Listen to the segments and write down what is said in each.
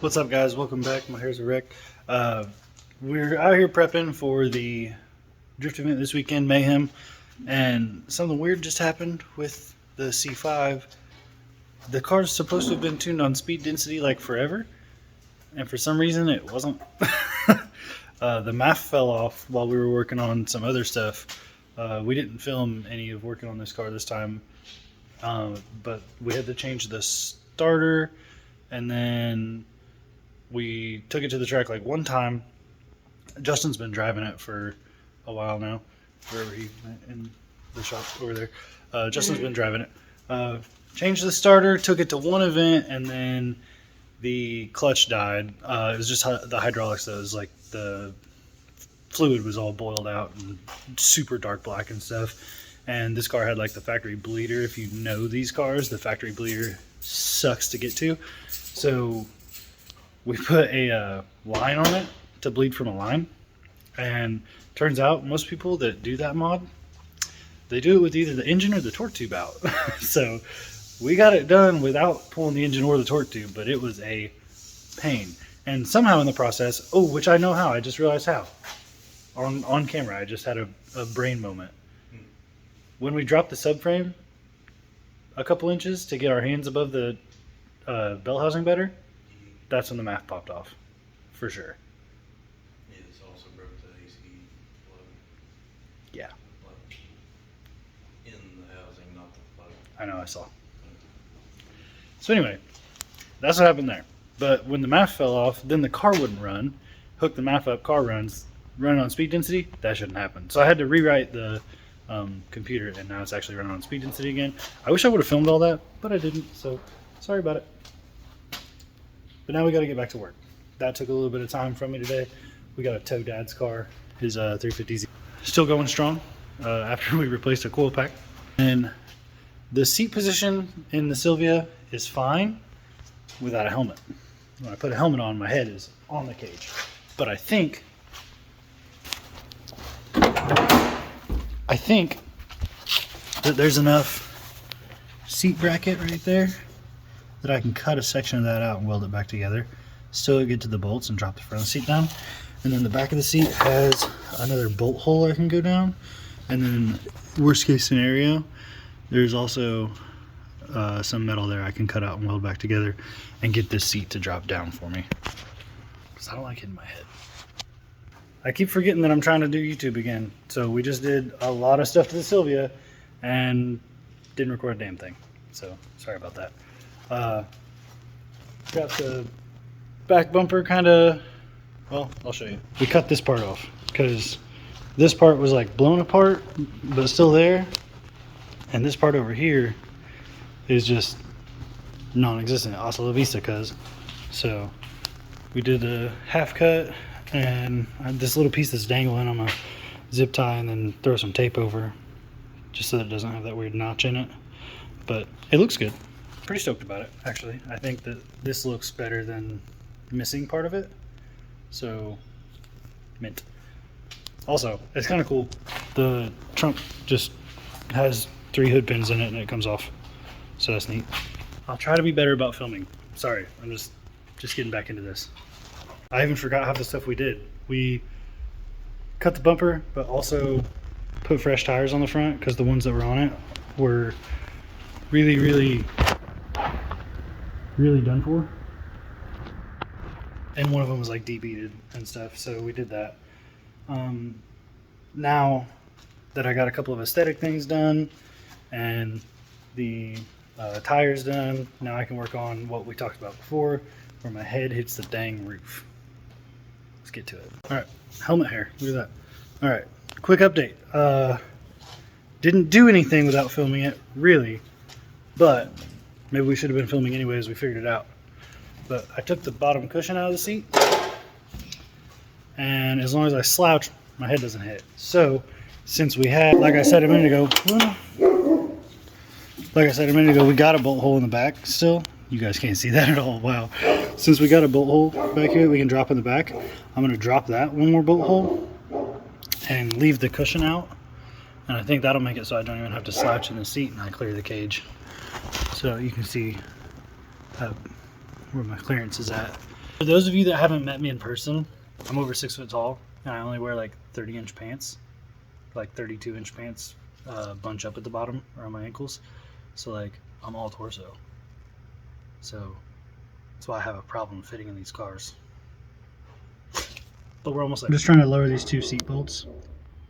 What's up, guys? Welcome back. My hair's a wreck. We're out here prepping for the drift event this weekend, Mayhem, and something weird just happened with the C5. The car's supposed to have been tuned on speed density like forever, and for some reason it wasn't. The MAF fell off while we were working on some other stuff. We didn't film any of working on this car this time, but we had to change the starter, and then we took it to the track like one time. Justin's been driving it for a while now, wherever he went in the shop over there. Justin's been driving it. Changed the starter, took it to one event, and then the clutch died. It was just the hydraulics though. It was like the fluid was all boiled out and super dark black and stuff. And this car had like the factory bleeder. If you know these cars, the factory bleeder sucks to get to. So we put a line on it to bleed from a line, and turns out most people that do that mod, they do it with either the engine or the torque tube out. So we got it done without pulling the engine or the torque tube, but it was a pain. And somehow in the process, which I know how, I just realized how. On camera, I just had a brain moment. When we dropped the subframe a couple inches to get our hands above the belt housing better, that's when the MAF popped off, for sure. It's also broke the AC plug. Yeah. Like in the housing, not the plug. I know, I saw. So anyway, that's what happened there. But when the MAF fell off, then the car wouldn't run. Hook the MAF up, car runs. Run on speed density, that shouldn't happen. So I had to rewrite the computer, and now it's actually running on speed density again. I wish I would have filmed all that, but I didn't, so sorry about it. But now we got to get back to work. That took a little bit of time from me today. We got to tow Dad's car, his 350Z. Still going strong after we replaced a coil pack. And the seat position in the Silvia is fine without a helmet. When I put a helmet on, my head is on the cage. But I think that there's enough seat bracket right there that I can cut a section of that out and weld it back together. Still get to the bolts and drop the front seat down. And then the back of the seat has another bolt hole I can go down. And then worst case scenario, there's also some metal there I can cut out and weld back together and get this seat to drop down for me. Because I don't like hitting my head. I keep forgetting that I'm trying to do YouTube again. So we just did a lot of stuff to the Silvia and didn't record a damn thing. So sorry about that. Got the back bumper kind of, well, I'll show you. We cut this part off because this part was like blown apart, but still there. And this part over here is just non-existent. Hasta la vista, cuz. So we did a half cut, and this little piece that's dangling, I'm gonna zip tie and then throw some tape over just so that it doesn't have that weird notch in it. But it looks good. Pretty stoked about it, actually. I think that this looks better than missing part of it. So, mint. Also, it's kind of cool. The trunk just has 3 hood pins in it and it comes off. So that's neat. I'll try to be better about filming. Sorry, I'm just getting back into this. I even forgot half the stuff we did. We cut the bumper, but also put fresh tires on the front because the ones that were on it were really done for. And one of them was like debeaded and stuff, so we did that. Now that I got a couple of aesthetic things done and the tires done, now I can work on what we talked about before, where my head hits the dang roof. Let's get to it. All right, helmet hair, look at that. All right, quick update. Didn't do anything without filming it, really, but maybe we should have been filming anyways, we figured it out. But I took the bottom cushion out of the seat, and as long as I slouch, my head doesn't hit. So, since we had, like I said a minute ago, we got a bolt hole in the back still. You guys can't see that at all, wow. Since we got a bolt hole back here we can drop in the back, I'm gonna drop that one more bolt hole and leave the cushion out. And I think that'll make it so I don't even have to slouch in the seat and I clear the cage. So you can see where my clearance is at. For those of you that haven't met me in person, I'm over 6 foot tall and I only wear like 30-inch pants, like 32-inch pants, bunch up at the bottom around my ankles. So like I'm all torso. So that's why I have a problem fitting in these cars. But we're almost there. I'm just trying to lower these 2 seat bolts,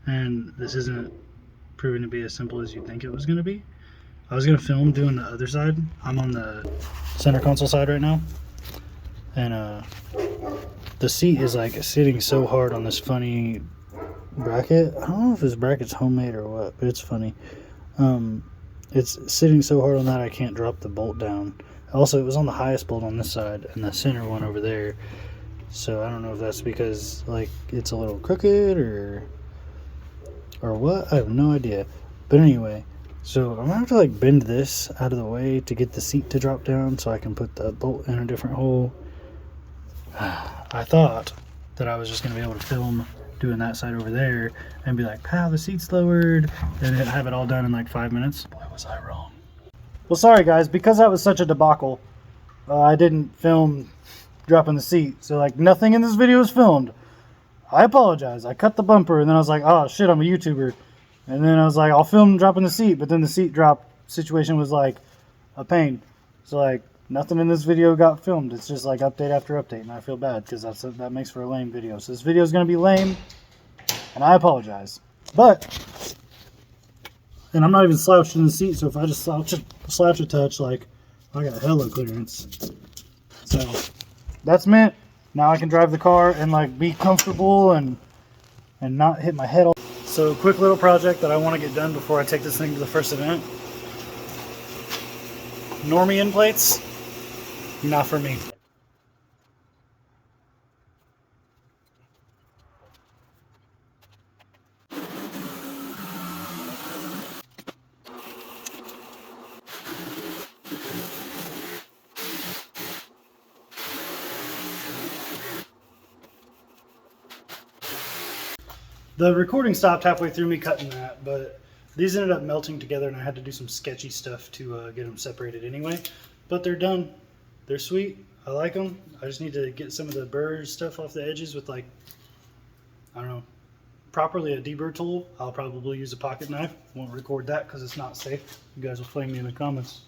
and this isn't proving to be as simple as you think it was going to be. I was going to film doing the other side. I'm on the center console side right now, and the seat is like sitting so hard on this funny bracket. I don't know if this bracket's homemade or what, but it's funny. It's sitting so hard on that I can't drop the bolt down. Also, it was on the highest bolt on this side and the center one over there. So I don't know if that's because like it's a little crooked or what. I have no idea. But anyway, so I'm gonna have to like bend this out of the way to get the seat to drop down so I can put the bolt in a different hole. I thought that I was just gonna be able to film doing that side over there and be like, "Pow, the seat's lowered," and then have it all done in like 5 minutes. Boy, was I wrong. Well, sorry guys, because that was such a debacle, I didn't film dropping the seat. So like nothing in this video is filmed. I apologize. I cut the bumper and then I was like, oh shit, I'm a YouTuber. And then I was like, I'll film dropping the seat, but then the seat drop situation was like a pain. So like nothing in this video got filmed. It's just like update after update, and I feel bad because that makes for a lame video. So this video is going to be lame, and I apologize. And I'm not even slouched in the seat, so if I just slouch a touch, like I got hella clearance. So that's meant. Now I can drive the car and like be comfortable and not hit my head all. So quick little project that I want to get done before I take this thing to the first event. Normie end plates, not for me. The recording stopped halfway through me cutting that, but these ended up melting together and I had to do some sketchy stuff to get them separated anyway. But they're done. They're sweet. I like them. I just need to get some of the burr stuff off the edges with like, I don't know, properly a deburr tool. I'll probably use a pocket knife. Won't record that because it's not safe. You guys will flame me in the comments.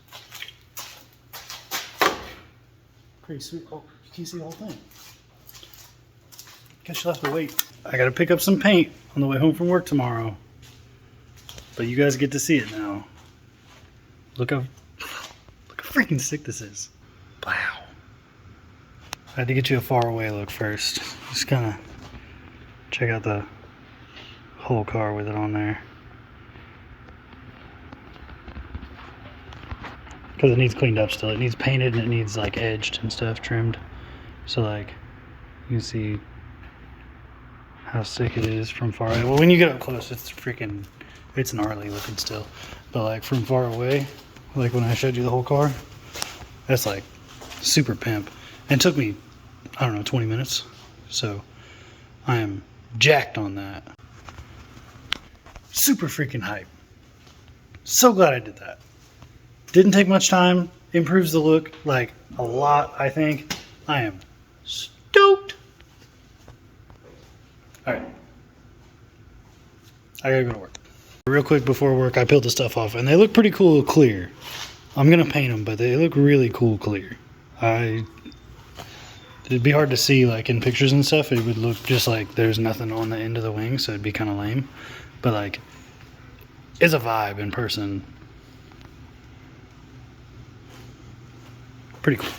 Pretty sweet. Oh, you can't see the whole thing. Guess you'll have to wait. I gotta pick up some paint on the way home from work tomorrow. But you guys get to see it now. Look how freaking sick this is. Wow. I had to get you a far away look first. Just kinda check out the whole car with it on there. Because it needs cleaned up still. It needs painted and it needs like edged and stuff, trimmed. So like, you can see how sick it is from far away. Well, when you get up close, it's gnarly looking still. But like from far away, like when I showed you the whole car, that's like super pimp. And it took me, I don't know, 20 minutes. So I am jacked on that. Super freaking hype. So glad I did that. Didn't take much time. Improves the look like a lot, I think. I am stoked. Alright. I gotta go to work. Real quick before work, I peeled the stuff off and they look pretty cool clear. I'm gonna paint them, but they look really cool clear. It'd be hard to see like in pictures and stuff. It would look just like there's nothing on the end of the wing, so it'd be kind of lame. But like, it's a vibe in person. Pretty cool.